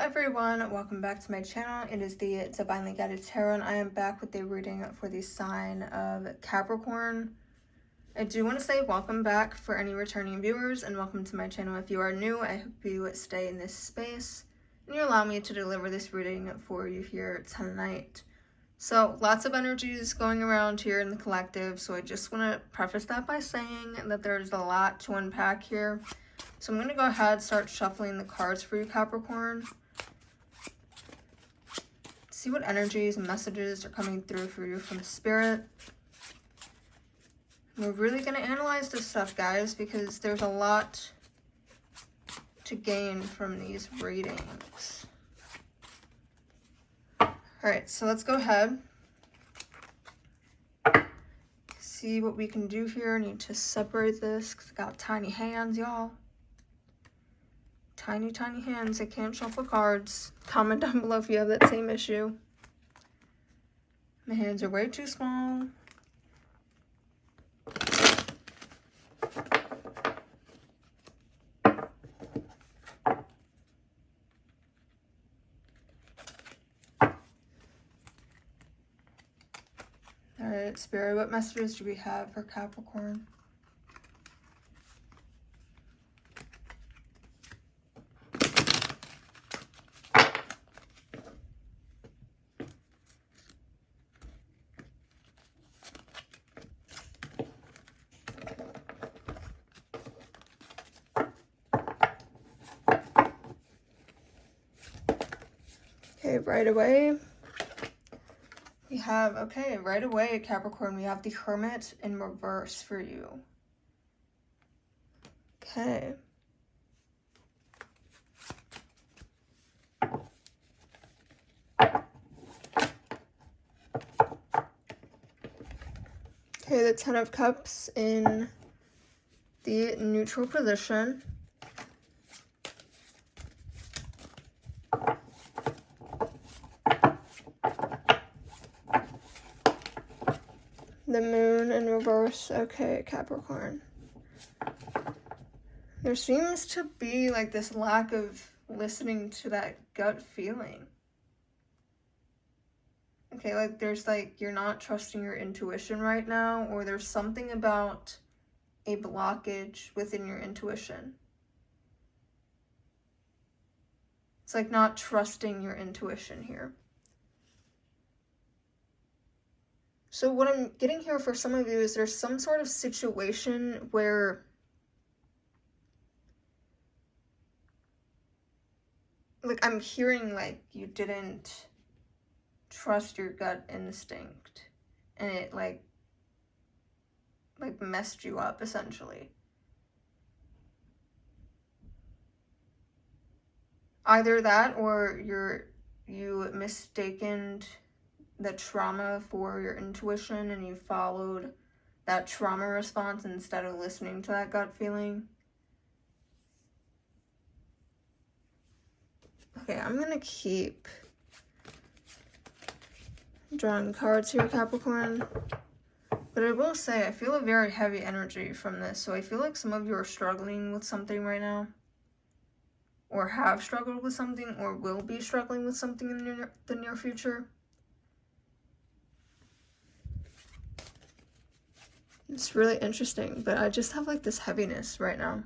everyone, welcome back to my channel. It is the Divinely Guided Tarot, and I am back with a reading for the sign of Capricorn. I do want to say welcome back for any returning viewers, and welcome to my channel if you are new. I hope you stay in this space and you allow me to deliver this reading for you here tonight. So lots of energies going around here in the collective, so I just want to preface that by saying that there's a lot to unpack here. So I'm going to go ahead and start shuffling the cards for you, Capricorn. See what energies and messages are coming through for you from Spirit. We're really going to analyze this stuff, guys, because there's a lot to gain from these readings. Alright, so let's go ahead. See what we can do here. I need to separate this because I got tiny hands, y'all. Tiny, tiny hands. I can't shuffle cards. Comment down below if you have that same issue. My hands are way too small. Alright, Spirit, what messages do we have for Capricorn? Okay, right away. We have, okay, right away, Capricorn, we have the Hermit in reverse for you. Okay. Okay, the Ten of Cups in the neutral position. The Moon in reverse. Okay, Capricorn. There seems to be like this lack of listening to that gut feeling. Okay, like there's like you're not trusting your intuition right now, or there's something about a blockage within your intuition. It's like not trusting your intuition here. So what I'm getting here for some of you is there's some sort of situation where like I'm hearing like you didn't trust your gut instinct and it like messed you up essentially. Either that or you mistaken the trauma for your intuition and you followed that trauma response instead of listening to that gut feeling. Okay, I'm gonna keep drawing cards here, Capricorn. But I will say, I feel a very heavy energy from this. So I feel like some of you are struggling with something right now. Or have struggled with something, or will be struggling with something in the near future. It's really interesting, but I just have like this heaviness right now.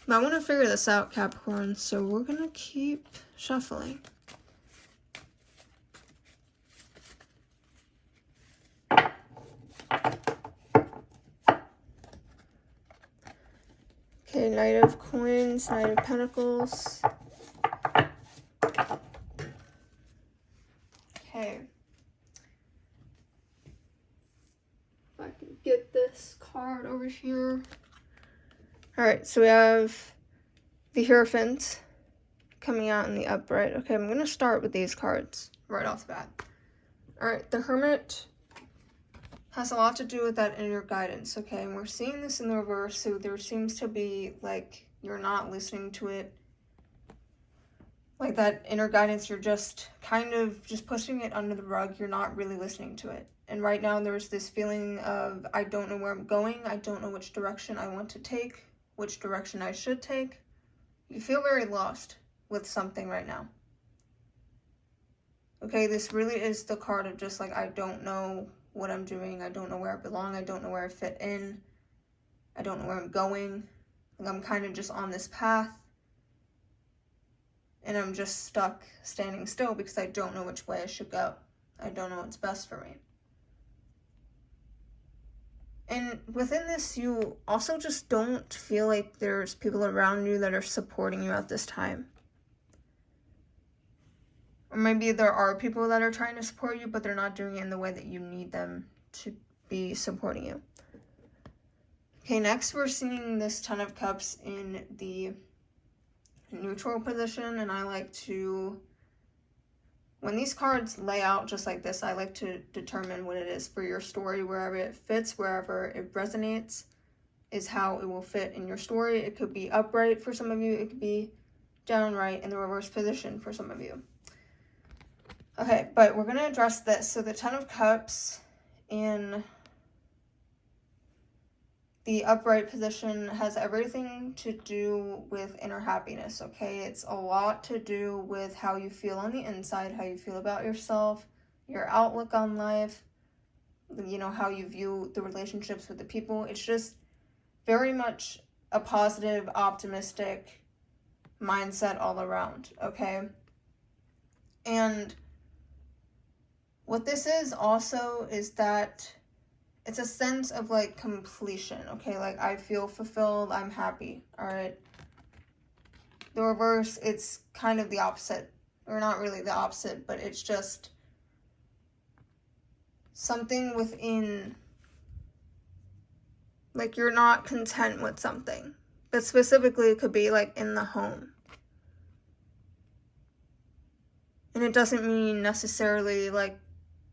But I want to figure this out, Capricorn, so we're going to keep shuffling. Okay, Knight of Coins, Knight of Pentacles. Okay. If I can get this card over here. Alright, so we have the Hierophant coming out in the upright. Okay, I'm going to start with these cards right off the bat. Alright, the Hermit has a lot to do with that inner guidance, okay? And we're seeing this in the reverse, so there seems to be, like, you're not listening to it. Like, that inner guidance, you're just kind of just pushing it under the rug. You're not really listening to it. And right now, there's this feeling of, I don't know where I'm going. I don't know which direction I want to take, which direction I should take. You feel very lost with something right now. Okay, this really is the card of just like, I don't know what I'm doing. I don't know where I belong. I don't know where I fit in. I don't know where I'm going. Like, I'm kind of just on this path. And I'm just stuck standing still because I don't know which way I should go. I don't know what's best for me. And within this, you also just don't feel like there's people around you that are supporting you at this time. Or maybe there are people that are trying to support you, but they're not doing it in the way that you need them to be supporting you. Okay, next we're seeing this Ten of Cups in the neutral position, and I like to, when these cards lay out just like this, I like to determine what it is for your story. Wherever it fits, wherever it resonates, is how it will fit in your story. It could be upright for some of you. It could be downright in the reverse position for some of you. Okay, but we're going to address this. So the Ten of Cups in the upright position has everything to do with inner happiness, okay? It's a lot to do with how you feel on the inside, how you feel about yourself, your outlook on life, you know, how you view the relationships with the people. It's just very much a positive, optimistic mindset all around, okay? And what this is also is that it's a sense of like completion, okay? Like, I feel fulfilled, I'm happy, all right? The reverse, it's kind of the opposite, or not really the opposite, but it's just something within, like, you're not content with something. But specifically, it could be like in the home. And it doesn't mean necessarily like,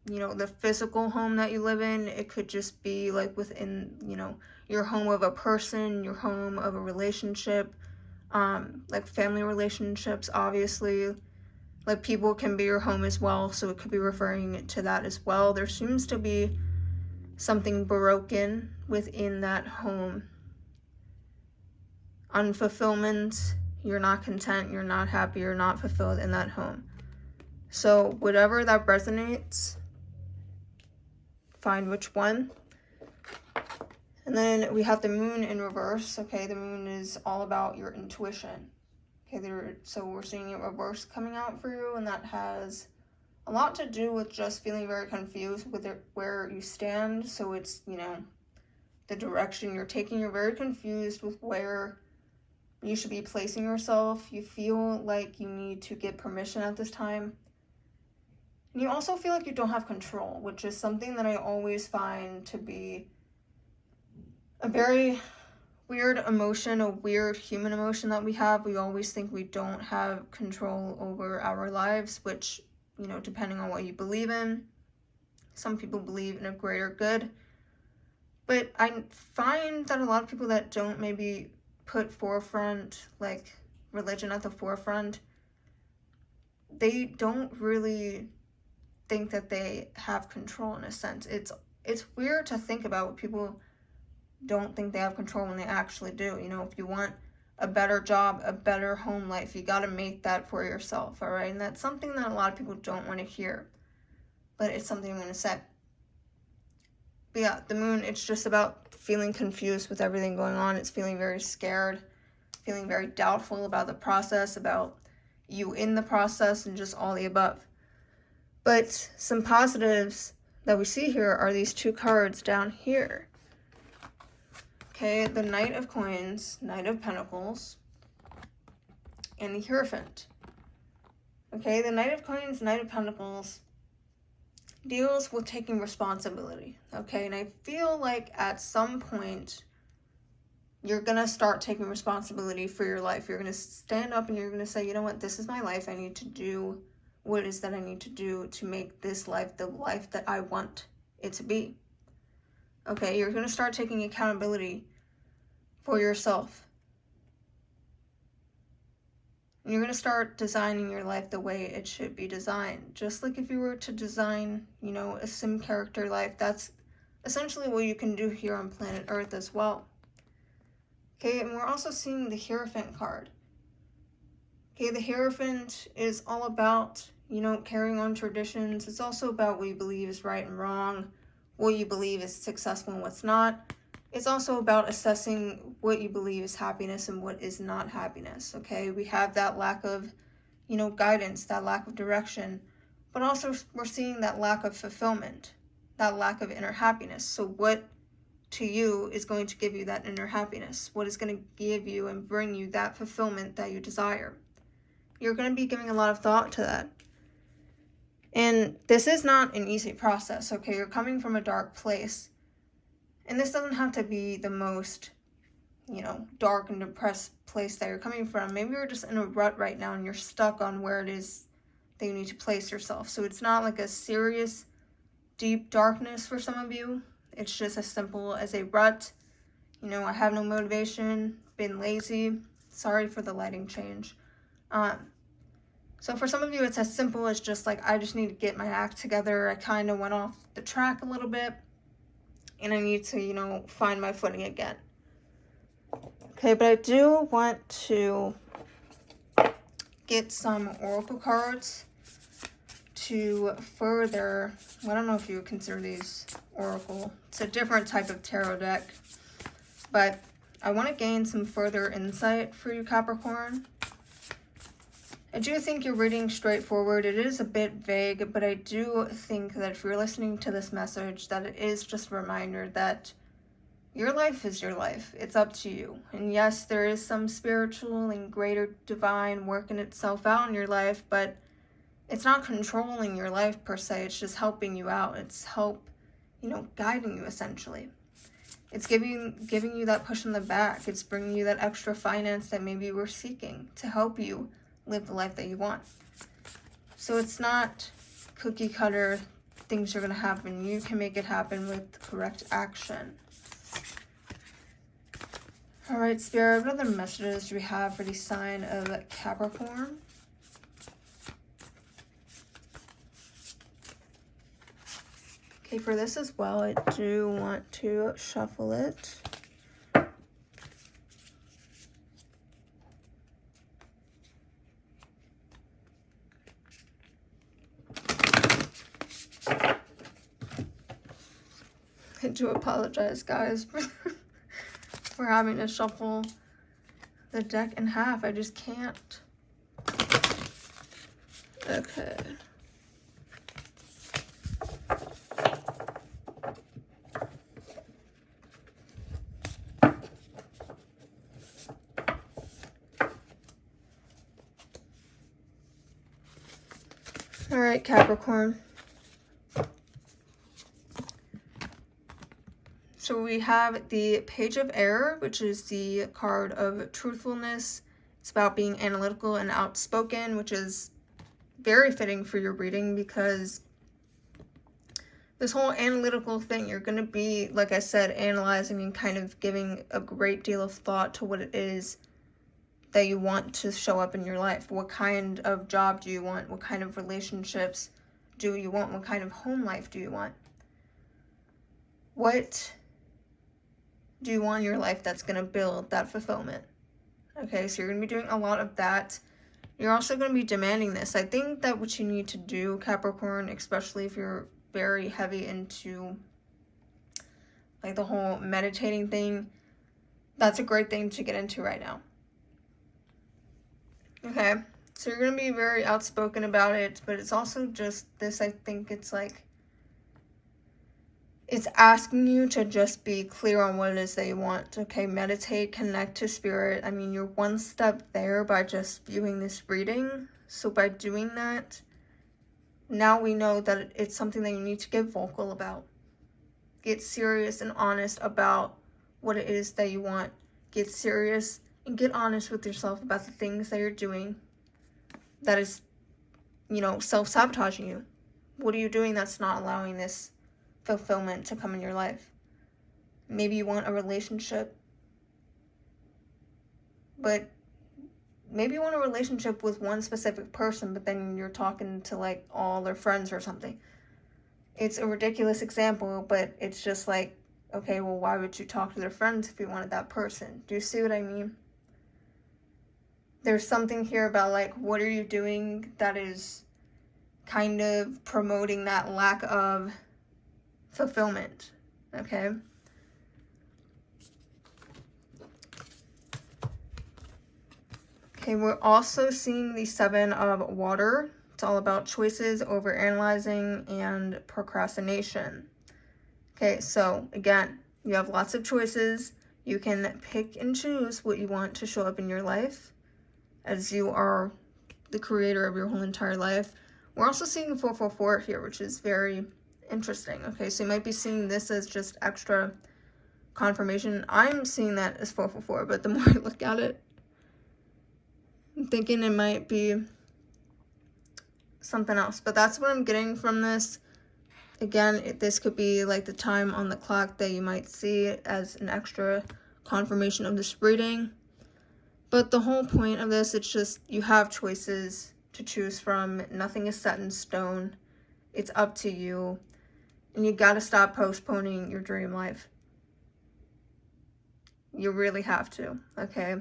you know, the physical home that you live in. It could just be like within, you know, your home of a person, your home of a relationship, like family relationships, obviously. Like, people can be your home as well, so it could be referring to that as well. There seems to be something broken within that home. Unfulfillment, you're not content, you're not happy, you're not fulfilled in that home. So whatever that resonates, find which one. And then we have the moon in reverse. Okay, the moon is all about your intuition. Okay, so we're seeing a reverse coming out for you, and that has a lot to do with just feeling very confused with where you stand. So it's, you know, the direction you're taking. You're very confused with where you should be placing yourself. You feel like you need to get permission at this time. And you also feel like you don't have control, which is something that I always find to be a very weird emotion, a weird human emotion that we have. We always think we don't have control over our lives, which, you know, depending on what you believe in, some people believe in a greater good. But I find that a lot of people that don't maybe put forefront, like religion at the forefront, they don't really think that they have control in a sense. It's weird to think about what people don't think they have control when they actually do. You know, if you want a better job, a better home life, you got to make that for yourself, all right? And that's something that a lot of people don't want to hear, but it's something I'm going to say. But yeah, the moon, it's just about feeling confused with everything going on. It's feeling very scared, feeling very doubtful about the process, about you in the process, and just all the above. But some positives that we see here are these two cards down here. Okay, the Knight of Coins, Knight of Pentacles, and the Hierophant. Okay, the Knight of Coins, Knight of Pentacles deals with taking responsibility. Okay, and I feel like at some point you're going to start taking responsibility for your life. You're going to stand up and you're going to say, you know what, this is my life. I need to do what it is that I need to do to make this life the life that I want it to be. Okay, you're going to start taking accountability for yourself. And you're going to start designing your life the way it should be designed. Just like if you were to design, you know, a sim character life, that's essentially what you can do here on planet Earth as well. Okay, and we're also seeing the Hierophant card. Okay, the Hierophant is all about, carrying on traditions. It's also about what you believe is right and wrong, what you believe is successful and what's not. It's also about assessing what you believe is happiness and what is not happiness, okay? We have that lack of, guidance, that lack of direction, but also we're seeing that lack of fulfillment, that lack of inner happiness. So what to you is going to give you that inner happiness? What is going to give you and bring you that fulfillment that you desire? You're going to be giving a lot of thought to that. And this is not an easy process, okay? You're coming from a dark place. And this doesn't have to be the most, dark and depressed place that you're coming from. Maybe you're just in a rut right now and you're stuck on where it is that you need to place yourself. So it's not like a serious, deep darkness for some of you. It's just as simple as a rut. I have no motivation, been lazy. Sorry for the lighting change. So for some of you, it's as simple as just like, I just need to get my act together. I kind of went off the track a little bit. And I need to, find my footing again. Okay, but I do want to get some oracle cards to further, I don't know if you would consider these oracle. It's a different type of tarot deck. But I want to gain some further insight for you, Capricorn. I do think your reading straightforward. It is a bit vague, but I do think that if you're listening to this message, that it is just a reminder that your life is your life. It's up to you. And yes, there is some spiritual and greater divine working itself out in your life, but it's not controlling your life per se. It's just helping you out. It's guiding you essentially. It's giving you that push in the back. It's bringing you that extra finance that maybe you were seeking to help you live the life that you want. So it's not cookie cutter things are going to happen. You can make it happen with correct action. All right, Spirit, what other messages do we have for the sign of Capricorn? Okay, for this as well, I do want to shuffle it. I do apologize, guys, for having to shuffle the deck in half. I just can't. Okay. All right, Capricorn. So we have the Page of Air, which is the card of truthfulness. It's about being analytical and outspoken, which is very fitting for your reading because this whole analytical thing, you're going to be, like I said, analyzing and kind of giving a great deal of thought to what it is that you want to show up in your life. What kind of job do you want? What kind of relationships do you want? What kind of home life do you want? What do you want in your life that's going to build that fulfillment? Okay, so you're going to be doing a lot of that. You're also going to be demanding this. I think that what you need to do, Capricorn, especially if you're very heavy into like the whole meditating thing, that's a great thing to get into right now. Okay, so you're going to be very outspoken about it, but it's also just this, I think it's like, it's asking you to just be clear on what it is that you want. Okay, meditate, connect to spirit. I mean, you're one step there by just viewing this reading. So by doing that, now we know that it's something that you need to get vocal about. Get serious and honest about what it is that you want. Get serious and get honest with yourself about the things that you're doing that is, self-sabotaging you. What are you doing that's not allowing this fulfillment to come in your life? Maybe you want a relationship, but maybe you want a relationship with one specific person, but then you're talking to like all their friends or something. It's a ridiculous example, but it's just like, okay, well, why would you talk to their friends if you wanted that person? Do you see what I mean? there's something here about, like, what are you doing that is kind of promoting that lack of fulfillment, okay? Okay, we're also seeing the 7 of water. It's all about choices, overanalyzing, and procrastination. Okay, so again, you have lots of choices. You can pick and choose what you want to show up in your life, as you are the creator of your whole entire life. We're also seeing 444 here, which is very interesting. Okay, so you might be seeing this as just extra confirmation. I'm seeing that as 444, but the more I look at it, I'm thinking it might be something else. But that's what I'm getting from this. Again, this could be like the time on the clock that you might see as an extra confirmation of this reading. But the whole point of this, it's just you have choices to choose from. Nothing is set in stone. It's up to you. And you gotta stop postponing your dream life. You really have to, okay?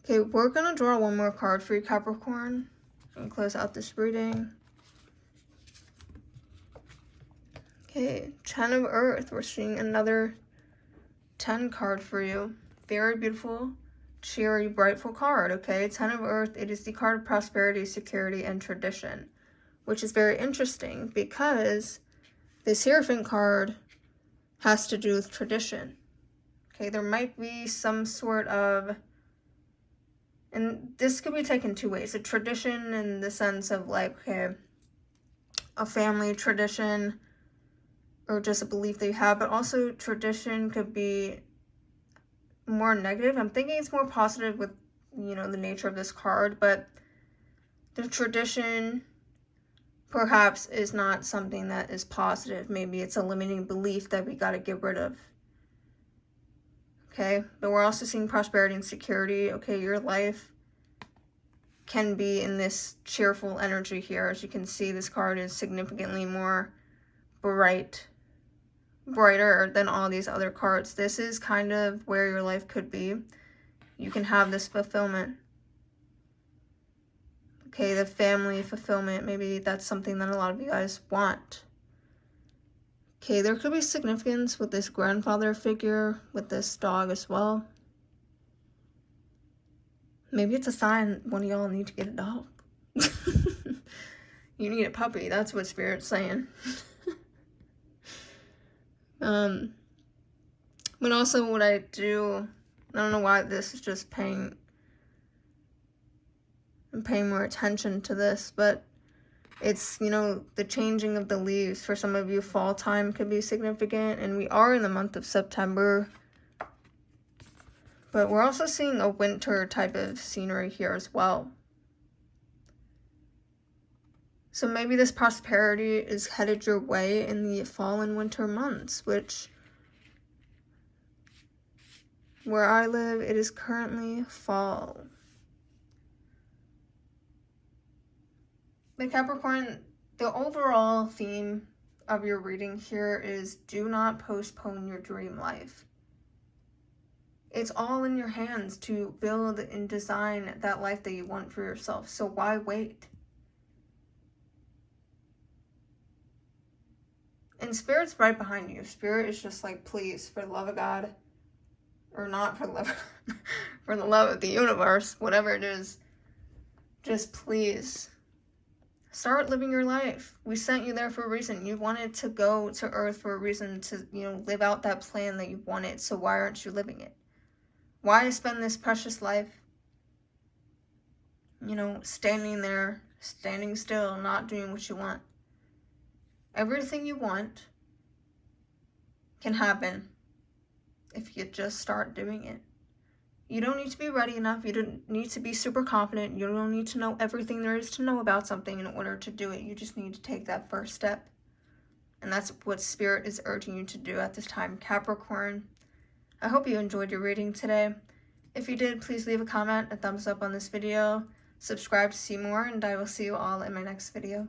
Okay, we're gonna draw one more card for you, Capricorn, and close out this reading. Okay, 10 of Earth. We're seeing another 10 card for you. Very beautiful, cheery, brightful card, okay? 10 of Earth, it is the card of prosperity, security, and tradition, which is very interesting because this Hierophant card has to do with tradition. Okay, there might be some sort of, and this could be taken two ways. A tradition in the sense of like, okay, a family tradition or just a belief that you have, but also tradition could be more negative. I'm thinking it's more positive with, you know, the nature of this card, but the tradition perhaps is not something that is positive. Maybe it's a limiting belief that we got to get rid of. Okay, but we're also seeing prosperity and security. Okay, your life can be in this cheerful energy here. As you can see, this card is significantly more brighter than all these other cards. This is kind of where your life could be. You can have this fulfillment. Okay, the family fulfillment, maybe that's something that a lot of you guys want. Okay, there could be significance with this grandfather figure, with this dog as well. Maybe it's a sign one of y'all need to get a dog. You need a puppy, that's what Spirit's saying. But also what I don't know why this is just I'm paying more attention to this, but it's, you know, the changing of the leaves. For some of you, fall time could be significant, and we are in the month of September. But we're also seeing a winter type of scenery here as well. So maybe this prosperity is headed your way in the fall and winter months, which, where I live, it is currently fall. But Capricorn, the overall theme of your reading here is do not postpone your dream life. It's all in your hands to build and design that life that you want for yourself. So why wait? And Spirit's right behind you. Spirit is just like, please, for the love of God, or not for the love, for the love of the universe, whatever it is, just please start living your life. We sent you there for a reason. You wanted to go to Earth for a reason to, you know, live out that plan that you wanted. So why aren't you living it? Why spend this precious life, you know, standing there, standing still, not doing what you want? Everything you want can happen if you just start doing it. You don't need to be ready enough. You don't need to be super confident. You don't need to know everything there is to know about something in order to do it. You just need to take that first step. And that's what Spirit is urging you to do at this time, Capricorn. I hope you enjoyed your reading today. If you did, please leave a comment, a thumbs up on this video, subscribe to see more, and I will see you all in my next video.